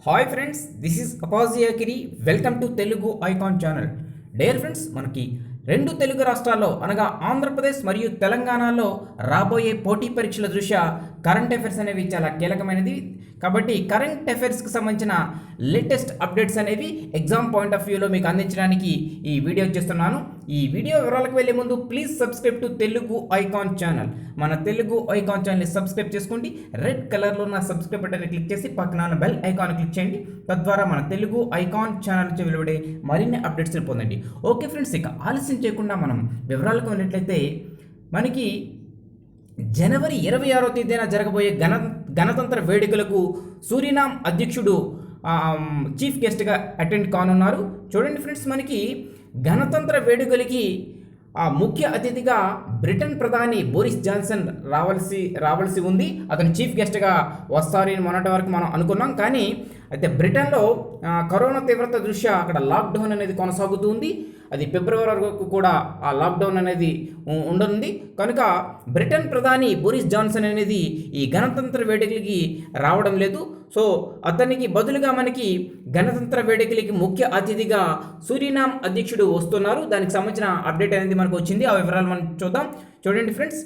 Hi friends, this is అపాజియాకిరి. Welcome to Telugu icon channel. Dear friends, మనకి రెండు తెలుగు రాష్ట్రాల్లో అనగా ఆంధ్రప్రదేశ్ మరియు తెలంగాణలో రాబోయే పోటీ పరీక్షల దృష్ట్యా కరెంట్ అఫైర్స్ అనేవి చాలా కీలకమైనది. కాబట్టి కరెంట్ అఫైర్స్కి సంబంధించిన లేటెస్ట్ అప్డేట్స్ అనేవి ఎగ్జామ్ పాయింట్ ఆఫ్ వ్యూలో మీకు అందించడానికి ఈ వీడియో చేస్తున్నాను. ఈ వీడియో వివరాలకు వెళ్ళే ముందు please subscribe to Telugu icon channel. మన తెలుగు ఐకాన్ ఛానల్ని సబ్స్క్రైబ్ చేసుకోండి. రెడ్ కలర్లో ఉన్న సబ్స్క్రైబ్ బటన్ని క్లిక్ చేసి పక్కన బెల్ ఐకాన్ క్లిక్ చేయండి. తద్వారా మన తెలుగు ఐకాన్ ఛానల్ నుంచి వెలువడే మరిన్ని అప్డేట్స్ని పొందండి. ఓకే ఫ్రెండ్స్, ఇక ఆలస్యం చేయకుండా మనం వివరాలకు వెళ్ళినట్లయితే మనకి జనవరి 26వ తేదీన జరగబోయే గణతంత్ర వేడుకలకు సూరినామ్ అధ్యక్షుడు చీఫ్ గెస్ట్గా అటెండ్ కానున్నారు. చూడండి ఫ్రెండ్స్, మనకి గణతంత్ర వేడుకలకి ముఖ్య అతిథిగా బ్రిటన్ ప్రధాని బోరిస్ జాన్సన్ రావాల్సి ఉంది. అతను చీఫ్ గెస్ట్గా వస్తారని మొన్నటి వరకు మనం అనుకున్నాం. కానీ అయితే బ్రిటన్లో కరోనా తీవ్రత దృష్ట్యా అక్కడ లాక్డౌన్ అనేది కొనసాగుతుంది. అది ఫిబ్రవరి వరకు కూడా ఆ లాక్డౌన్ అనేది ఉండనుంది. కనుక బ్రిటన్ ప్రధాని బోరిస్ జాన్సన్ అనేది ఈ గణతంత్ర వేడుకలకి రావడం లేదు. సో అతనికి బదులుగా మనకి గణతంత్ర వేడుకలకి ముఖ్య అతిథిగా సూరినామ్ అధ్యక్షుడు వస్తున్నారు. దానికి సంబంధించిన అప్డేట్ అనేది మనకు వచ్చింది. ఆ వివరాలు మనం చూద్దాం. చూడండి ఫ్రెండ్స్,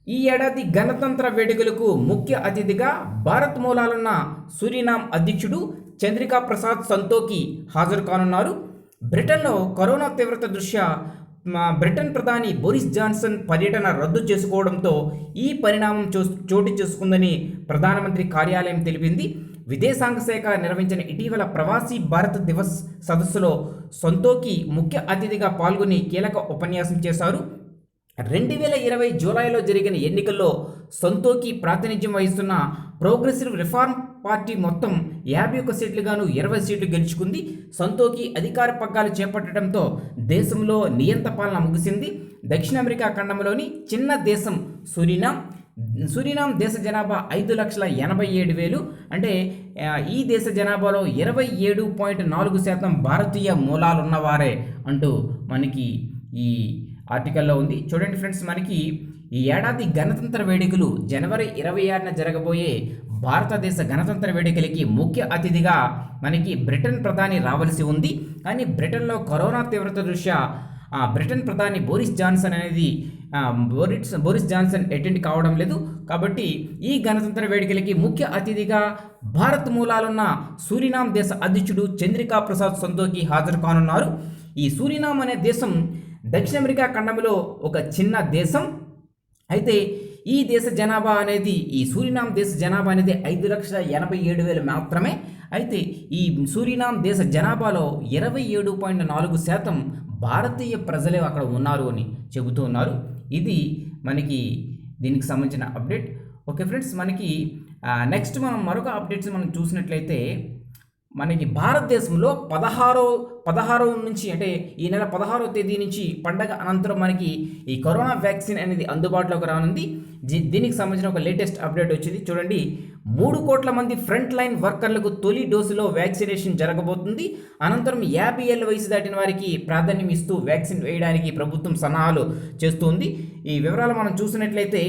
ఈ ఏడాది గణతంత్ర వేడుకలకు ముఖ్య అతిథిగా భారత్ మూలాలున్న సూరినామ్ అధ్యక్షుడు చంద్రికా ప్రసాద్ సంతోఖి హాజరు కానున్నారు. బ్రిటన్లో కరోనా తీవ్రత దృష్ట్యా బ్రిటన్ ప్రధాని బోరిస్ జాన్సన్ పర్యటన రద్దు చేసుకోవడంతో ఈ పరిణామం చోటు చేసుకుందని ప్రధానమంత్రి కార్యాలయం తెలిపింది. విదేశాంగ శాఖ నిర్వహించిన ఇటీవల ప్రవాసీ భారత్ దివస్ సదస్సులో సంతోఖి ముఖ్య అతిథిగా పాల్గొని కీలక ఉపన్యాసం చేశారు. 2020 జూలైలో జరిగిన ఎన్నికల్లో సంతోఖి ప్రాతినిధ్యం వహిస్తున్న ప్రోగ్రెసివ్ రిఫార్మ్ పార్టీ మొత్తం 51 సీట్లుగాను 20 సీట్లు గెలుచుకుంది. సంతోఖి అధికార పగ్గాలు చేపట్టడంతో దేశంలో నియంత పాలన ముగిసింది. దక్షిణ అమెరికా ఖండంలోని చిన్న దేశం సూరినామ్ దేశ జనాభా 5,87,000. అంటే ఈ దేశ జనాభాలో 27.4% భారతీయ మూలాలున్నవారే అంటూ మనకి ఈ ఆర్టికల్లో ఉంది. చూడండి ఫ్రెండ్స్, మనకి ఈ ఏడాది గణతంత్ర వేడుకలు జనవరి 26న జరగబోయే భారతదేశ గణతంత్ర వేడుకలకి ముఖ్య అతిథిగా మనకి బ్రిటన్ ప్రధాని రావాల్సి ఉంది. కానీ బ్రిటన్లో కరోనా తీవ్రత దృష్ట్యా బ్రిటన్ ప్రధాని బోరిస్ జాన్సన్ అటెండ్ కావడం లేదు. కాబట్టి ఈ గణతంత్ర వేడుకలకి ముఖ్య అతిథిగా భారత్ మూలాలున్న సూరినామ్ దేశ అధ్యక్షుడు చంద్రికా ప్రసాద్ సంతోఖి హాజరు కానున్నారు. ఈ సూరినామ్ అనే దేశం దక్షిణ అమెరికా ఖండంలో ఒక చిన్న దేశం. అయితే ఈ దేశ జనాభా అనేది ఈ సూరినామ్ దేశ జనాభా అనేది 5,87,000 మాత్రమే. అయితే ఈ సూరినామ్ దేశ జనాభాలో 27.4% భారతీయ ప్రజలే అక్కడ ఉన్నారు అని చెబుతూ ఉన్నారు. ఇది మనకి దీనికి సంబంధించిన అప్డేట్. ఓకే ఫ్రెండ్స్, మనకి నెక్స్ట్ మనం మరొక అప్డేట్స్ మనం చూసినట్లయితే మనకి భారతదేశంలో 16 నుంచి అంటే ఈ నెల 16వ తేదీ నుంచి పండగ అనంతరం మనకి ఈ కరోనా వ్యాక్సిన్ అనేది అందుబాటులోకి రానుంది. దీనికి సంబంధించిన ఒక లేటెస్ట్ అప్డేట్ వచ్చింది. చూడండి, 3 కోట్ల మంది ఫ్రంట్ లైన్ వర్కర్లకు తొలి డోసులో వ్యాక్సినేషన్ జరగబోతుంది. అనంతరం 50 ఏళ్ల వయసు దాటిన వారికి ప్రాధాన్యం ఇస్తూ వ్యాక్సిన్ వేయడానికి ప్రభుత్వం సన్నాహాలు చేస్తుంది. ఈ వివరాలు మనం చూసినట్లయితే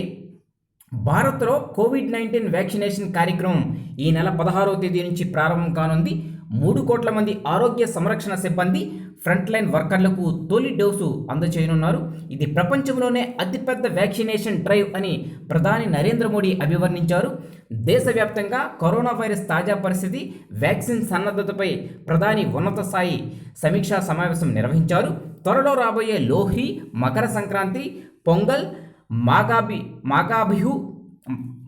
భారత్లో కోవిడ్-19 వ్యాక్సినేషన్ కార్యక్రమం ఈ నెల 16వ తేదీ నుంచి ప్రారంభం కానుంది. 3 కోట్ల మంది ఆరోగ్య సంరక్షణ సిబ్బంది ఫ్రంట్ లైన్ వర్కర్లకు తొలి డోసు అందజేయనున్నారు. ఇది ప్రపంచంలోనే అతిపెద్ద వ్యాక్సినేషన్ డ్రైవ్ అని ప్రధాని నరేంద్ర మోడీ అభివర్ణించారు. దేశవ్యాప్తంగా కరోనా వైరస్ తాజా పరిస్థితి, వ్యాక్సిన్ సన్నద్ధతపై ప్రధాని ఉన్నత స్థాయి సమీక్షా సమావేశం నిర్వహించారు. త్వరలో రాబోయే లోహ్రీ, మకర సంక్రాంతి, పొంగల్,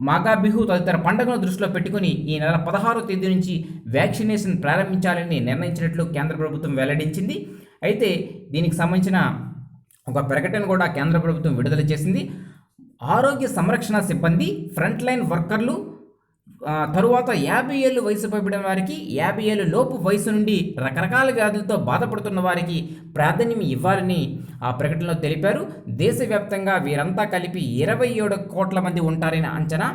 మాఘాబిహు తదితర పండుగను దృష్టిలో పెట్టుకుని ఈ నెల 16వ తేదీ నుంచి వ్యాక్సినేషన్ ప్రారంభించాలని నిర్ణయించినట్లు కేంద్ర ప్రభుత్వం వెల్లడించింది. అయితే దీనికి సంబంధించిన ఒక ప్రకటన కూడా కేంద్ర ప్రభుత్వం విడుదల చేసింది. ఆరోగ్య సంరక్షణ సిబ్బంది, ఫ్రంట్ లైన్ వర్కర్లు, తరువాత 50 ఏళ్ళు వయసు పైబడిన వారికి, 50 ఏళ్ళ లోపు వయసు నుండి రకరకాల వ్యాధులతో బాధపడుతున్న వారికి ప్రాధాన్యం ఇవ్వాలని ఆ ప్రకటనలో తెలిపారు. దేశవ్యాప్తంగా వీరంతా కలిపి 27 కోట్ల మంది ఉంటారని అంచనా.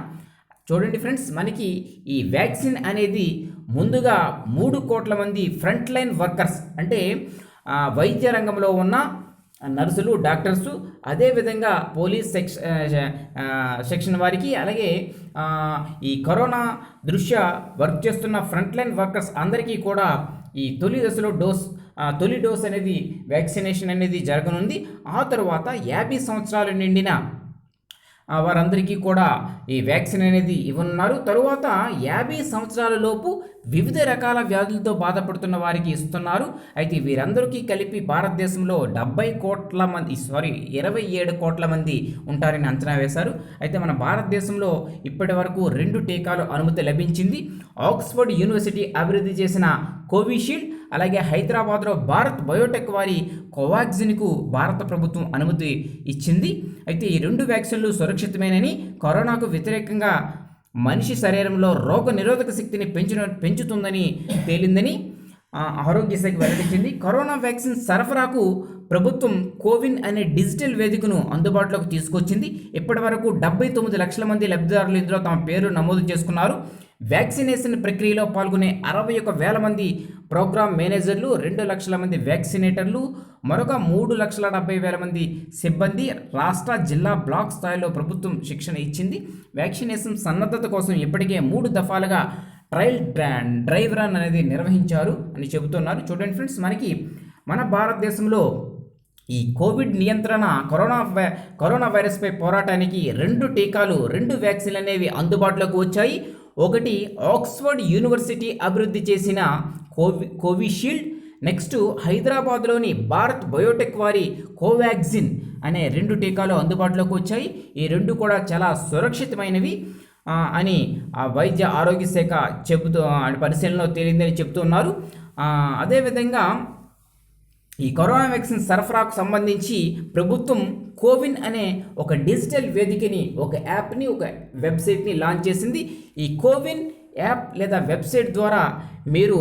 చూడండి ఫ్రెండ్స్, మనకి ఈ వ్యాక్సిన్ అనేది ముందుగా 3 కోట్ల మంది ఫ్రంట్ లైన్ వర్కర్స్ అంటే వైద్య రంగంలో ఉన్న నర్సులు, డాక్టర్సు, అదేవిధంగా పోలీస్ సెక్షన్ వారికి, అలాగే ఈ కరోనా దృష్ట్యా వర్క్ చేస్తున్న ఫ్రంట్ లైన్ వర్కర్స్ అందరికీ కూడా ఈ తొలి డోస్ అనేది వ్యాక్సినేషన్ అనేది జరగనుంది. ఆ తర్వాత 50 సంవత్సరాలు నిండిన వారందరికీ కూడా ఈ వ్యాక్సిన్ అనేది ఇవ్వనున్నారు. తరువాత 50 సంవత్సరాల లోపు వివిధ రకాల వ్యాధులతో బాధపడుతున్న వారికి ఇస్తున్నారు. అయితే వీరందరికీ కలిపి భారతదేశంలో 27 కోట్ల మంది ఉంటారని అంచనా వేశారు. అయితే మన భారతదేశంలో ఇప్పటి వరకు 2 టీకాలు అనుమతి లభించింది. ఆక్స్ఫర్డ్ యూనివర్సిటీ అభివృద్ధి చేసిన కోవిషీల్డ్, అలాగే హైదరాబాద్లో భారత్ బయోటెక్ వారి కోవాక్సిన్కు భారత ప్రభుత్వం అనుమతి ఇచ్చింది. అయితే ఈ 2 వ్యాక్సిన్లు సురక్షితమేనని, కరోనాకు వ్యతిరేకంగా మనిషి శరీరంలో రోగ నిరోధక శక్తిని పెంచుతుందని తేలిందని ఆరోగ్య శాఖ వెల్లడించింది. కరోనా వ్యాక్సిన్ సరఫరాకు ప్రభుత్వం కోవిన్ అనే డిజిటల్ వేదికను అందుబాటులోకి తీసుకొచ్చింది. ఇప్పటి వరకు 79 లక్షల మంది లబ్ధిదారులు ఇందులో తమ పేర్లు నమోదు చేసుకున్నారు. వ్యాక్సినేషన్ ప్రక్రియలో పాల్గొనే 61,000 మంది ప్రోగ్రామ్ మేనేజర్లు, 2 లక్షల మంది వ్యాక్సినేటర్లు, మరొక 3,70,000 మంది సిబ్బంది రాష్ట్ర, జిల్లా, బ్లాక్ స్థాయిలో ప్రభుత్వం శిక్షణ ఇచ్చింది. వ్యాక్సినేషన్ సన్నద్ధత కోసం ఇప్పటికే 3 దఫాలుగా ట్రయల్ డ్రైవ్ రన్ అనేది నిర్వహించారు అని చెబుతున్నారు. చూడండి ఫ్రెండ్స్, మన భారతదేశంలో ఈ కోవిడ్ నియంత్రణ, కరోనా వైరస్పై పోరాటానికి 2 టీకాలు, 2 వ్యాక్సిన్లు అనేవి అందుబాటులోకి వచ్చాయి. ఒకటి ఆక్స్ఫర్డ్ యూనివర్సిటీ అభివృద్ధి చేసిన కోవిషీల్డ్, నెక్స్ట్ హైదరాబాద్లోని భారత్ బయోటెక్ వారి కోవాక్సిన్ అనే 2 టీకాలు అందుబాటులోకి వచ్చాయి. ఈ 2 కూడా చాలా సురక్షితమైనవి అని వైద్య ఆరోగ్య శాఖ పరిశీలనలో తేలిందని చెబుతున్నారు. అదేవిధంగా ఈ కరోనా వ్యాక్సిన్ సరఫరాకు సంబంధించి ప్రభుత్వం కోవిన్ అనే ఒక డిజిటల్ వేదికని, ఒక యాప్ని, ఒక వెబ్సైట్ని లాంచ్ చేసింది. ఈ కోవిన్ యాప్ లేదా వెబ్సైట్ ద్వారా మీరు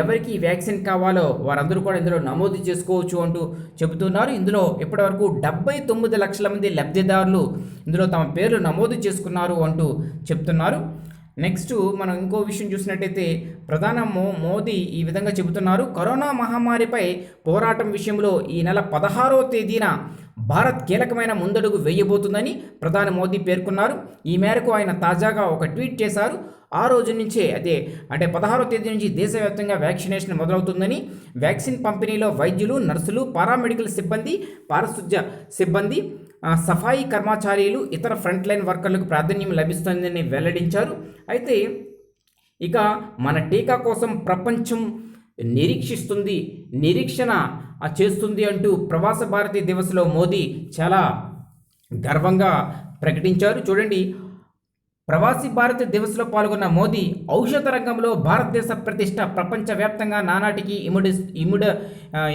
ఎవరికి వ్యాక్సిన్ కావాలో వారందరూ కూడా ఇందులో నమోదు చేసుకోవచ్చు అంటూ చెబుతున్నారు. ఇందులో ఇప్పటివరకు 79 లక్షల మంది లబ్ధిదారులు ఇందులో తమ పేర్లు నమోదు చేసుకున్నారు అంటూ చెప్తున్నారు. నెక్స్ట్ మనం ఇంకో విషయం చూసినట్టయితే ప్రధాని మోదీ ఈ విధంగా చెబుతున్నారు. కరోనా మహమ్మారిపై పోరాటం విషయంలో ఈ నెల 16వ తేదీన భారత్ కీలకమైన ముందడుగు వేయబోతుందని ప్రధాని మోదీ పేర్కొన్నారు. ఈ మేరకు ఆయన తాజాగా ఒక ట్వీట్ చేశారు. ఆ రోజు నుంచే 16వ తేదీ నుంచి దేశవ్యాప్తంగా వ్యాక్సినేషన్ మొదలవుతుందని, వ్యాక్సిన్ పంపిణీలో వైద్యులు, నర్సులు, పారామెడికల్ సిబ్బంది, పారిశుధ్య సిబ్బంది, సఫాయి కర్మచారీలు, ఇతర ఫ్రంట్ లైన్ వర్కర్లకు ప్రాధాన్యం లభిస్తుందని వెల్లడించారు. అయితే ఇక మన టీకా కోసం ప్రపంచం నిరీక్షణ చేస్తుంది అంటూ ప్రవాస భారతీ దివస్లో మోదీ చాలా గర్వంగా ప్రకటించారు. చూడండి, ప్రవాసీ భారతీయ దివస్లో పాల్గొన్న మోదీ ఔషధ రంగంలో భారతదేశ ప్రతిష్ట ప్రపంచవ్యాప్తంగా నానాటికి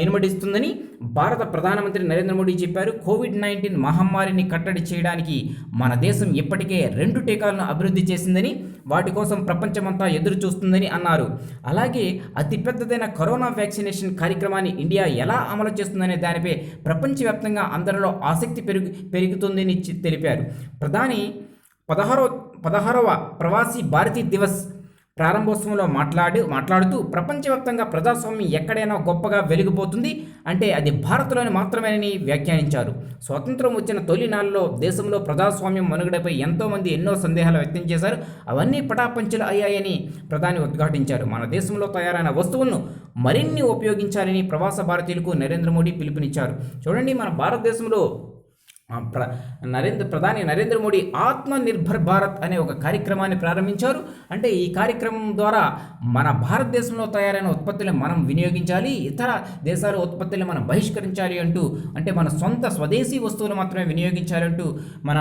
ఇనుమడిస్తుందని భారత ప్రధానమంత్రి నరేంద్ర మోడీ చెప్పారు. కోవిడ్-19 మహమ్మారిని కట్టడి చేయడానికి మన దేశం ఇప్పటికే 2 టీకాలను అభివృద్ధి చేసిందని, వాటి కోసం ప్రపంచమంతా ఎదురు చూస్తుందని అన్నారు. అలాగే అతిపెద్దదైన కరోనా వ్యాక్సినేషన్ కార్యక్రమాన్ని ఇండియా ఎలా అమలు చేస్తుందనే దానిపై ప్రపంచవ్యాప్తంగా అందరిలో ఆసక్తి పెరుగుతుందని తెలిపారు. ప్రధాని 16వ ప్రవాసీ భారతీ దివస్ ప్రారంభోత్సవంలో మాట్లాడుతూ ప్రపంచవ్యాప్తంగా ప్రజాస్వామ్యం ఎక్కడైనా గొప్పగా వెలిగిపోతుంది అది భారత్లోనే మాత్రమేనని వ్యాఖ్యానించారు. స్వాతంత్రం వచ్చిన తొలి నాళ్ళలో దేశంలో ప్రజాస్వామ్యం మనుగడపై ఎంతోమంది ఎన్నో సందేహాలు వ్యక్తం చేశారు. అవన్నీ పటాపంచలు అయ్యాయని ప్రధాని ఉద్ఘాటించారు. మన దేశంలో తయారైన వస్తువులను మరిన్ని ఉపయోగించాలని ప్రవాస భారతీయులకు నరేంద్ర మోడీ పిలుపునిచ్చారు. చూడండి, మన భారతదేశంలో ప్రధాని నరేంద్ర మోడీ ఆత్మ నిర్భర్ భారత్ అనే ఒక కార్యక్రమాన్ని ప్రారంభించారు. ఈ కార్యక్రమం ద్వారా మన భారతదేశంలో తయారైన ఉత్పత్తులను మనం వినియోగించాలి, ఇతర దేశాల ఉత్పత్తులను మనం బహిష్కరించాలి అంటూ, మన సొంత స్వదేశీ వస్తువులు మాత్రమే వినియోగించాలంటూ మన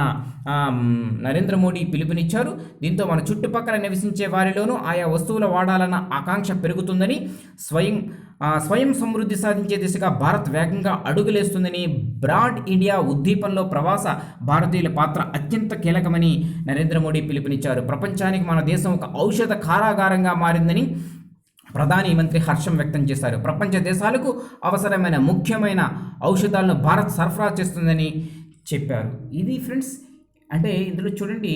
నరేంద్ర మోడీ పిలుపునిచ్చారు. దీంతో మన చుట్టుపక్కల నివసించే వారిలోనూ ఆయా వస్తువులు వాడాలన్న ఆకాంక్ష పెరుగుతుందని, స్వయం సమృద్ధి సాధించే దిశగా భారత్ వేగంగా అడుగులేస్తుందని, బ్రాడ్ ఇండియా ఉద్దీపనలో ప్రవాస భారతీయుల పాత్ర అత్యంత కీలకమని నరేంద్ర మోడీ పిలుపునిచ్చారు. ప్రపంచానికి మన దేశం ఒక ఔషధ కారాగారంగా మారిందని ప్రధాని మంత్రి హర్షం వ్యక్తం చేశారు. ప్రపంచ దేశాలకు అవసరమైన ముఖ్యమైన ఔషధాలను భారత్ సరఫరా చేస్తుందని చెప్పారు. ఇది ఫ్రెండ్స్ అంటే ఇందులో చూడండి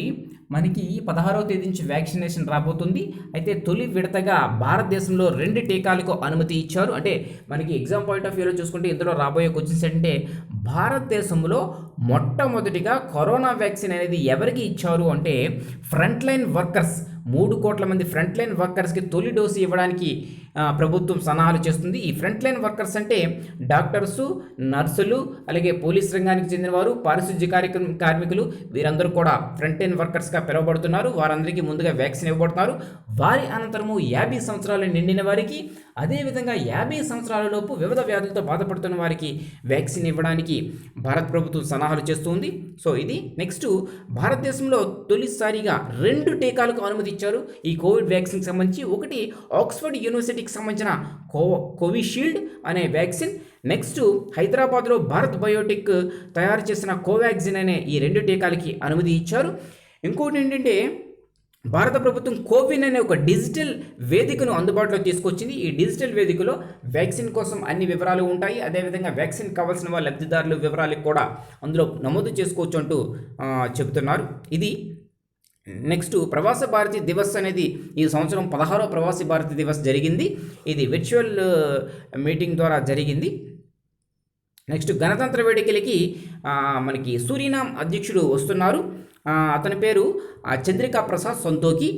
మనకి 16వ తేదీ నుంచి వ్యాక్సినేషన్ రాబోతుంది. అయితే తొలి విడతగా భారతదేశంలో 2 టీకాలకు అనుమతి ఇచ్చారు. అంటే మనకి ఎగ్జామ్ పాయింట్ ఆఫ్ వ్యూలో చూసుకుంటే ఇందులో రాబోయే క్వశ్చన్స్ ఏంటంటే భారతదేశంలో మొట్టమొదటిగా కరోనా వ్యాక్సిన్ అనేది ఎవరికి ఇచ్చారు అంటే ఫ్రంట్ లైన్ వర్కర్స్ 3 కోట్ల మంది ఫ్రంట్ లైన్ వర్కర్స్కి తొలి డోసు ఇవ్వడానికి ప్రభుత్వం సన్నాహాలు చేస్తుంది. ఈ ఫ్రంట్ లైన్ వర్కర్స్ అంటే డాక్టర్సు, నర్సులు, అలాగే పోలీస్ రంగానికి చెందినవారు, పారిశుద్ధ్య కార్మికులు వీరందరూ కూడా ఫ్రంట్ లైన్ వర్కర్స్గా పిలువబడుతున్నారు. వారందరికీ ముందుగా వ్యాక్సిన్ ఇవ్వబడుతున్నారు. వారి అనంతరము 50 సంవత్సరాలు నిండిన వారికి, అదేవిధంగా 50 సంవత్సరాల లోపు వివిధ వ్యాధులతో బాధపడుతున్న వారికి వ్యాక్సిన్ ఇవ్వడానికి భారత ప్రభుత్వం సన్నాహాలు చేస్తుంది. సో ఇది నెక్స్ట్ భారతదేశంలో తొలిసారిగా 2 టీకాలకు అనుమతి ఇచ్చారు ఈ కోవిడ్ వ్యాక్సిన్కి సంబంధించి. ఒకటి ఆక్స్ఫర్డ్ యూనివర్సిటీకి సంబంధించిన కోవిషీల్డ్ అనే వ్యాక్సిన్, నెక్స్ట్ హైదరాబాద్లో భారత్ బయోటెక్ తయారు చేసిన కోవాక్సిన్ అనే ఈ 2 టీకాలకి అనుమతి ఇచ్చారు. ఇంకోటి ఏంటంటే భారత ప్రభుత్వం కోవిన్ అనే ఒక డిజిటల్ వేదికను అందుబాటులో తీసుకొచ్చింది. ఈ డిజిటల్ వేదికలో వ్యాక్సిన్ కోసం అన్ని వివరాలు ఉంటాయి. అదేవిధంగా వ్యాక్సిన్ కావాల్సిన వాళ్ళ లబ్ధిదారుల వివరాలు కూడా అందులో నమోదు చేసుకోవచ్చు అంటూ చెబుతున్నారు. ఇది నెక్స్ట్ ప్రవాస భారతీ దివస్ అనేది ఈ సంవత్సరం 16వ ప్రవాసీ భారతీ దివస్ జరిగింది. ఇది వర్చువల్ మీటింగ్ ద్వారా జరిగింది. నెక్స్ట్ గణతంత్ర వేడుకలకి మనకి సూరినామ్ అధ్యక్షుడు వస్తున్నారు. అతని పేరు చంద్రికా ప్రసాద్ సంతోఖి.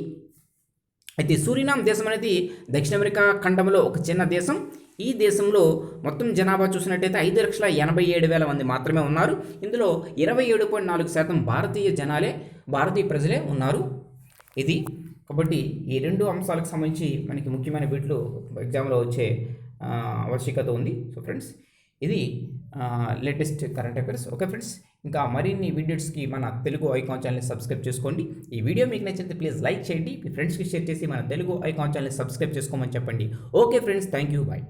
అయితే సూరినామ్ దేశం అనేది దక్షిణ అమెరికా ఖండంలో ఒక చిన్న దేశం. ఈ దేశంలో మొత్తం జనాభా చూసినట్టయితే 5,87,000 మంది మాత్రమే ఉన్నారు. ఇందులో 27.4% భారతీయ ప్రజలే ఉన్నారు. ఇది కాబట్టి ఈ 2 అంశాలకు సంబంధించి మనకి ముఖ్యమైన బిట్లు ఎగ్జామ్లో వచ్చే ఆవశ్యకత ఉంది. సో ఫ్రెండ్స్ ఇది latest current affairs. Okay friends, ఇంకా మరిన్ని వీడియోస్కి మన తెలుగు ఐకాన్ ఛానల్ని సబ్స్క్రైబ్ చేసుకోండి. ఈ వీడియో మీకు నచ్చితే ప్లీజ్ లైక్ చేయండి, మీ ఫ్రెండ్స్కి షేర్ చేసి మన తెలుగు ఐకాన్ ఛానల్ని సబ్స్క్రైబ్ చేసుకోమని చెప్పండి. Okay friends, thank you, bye.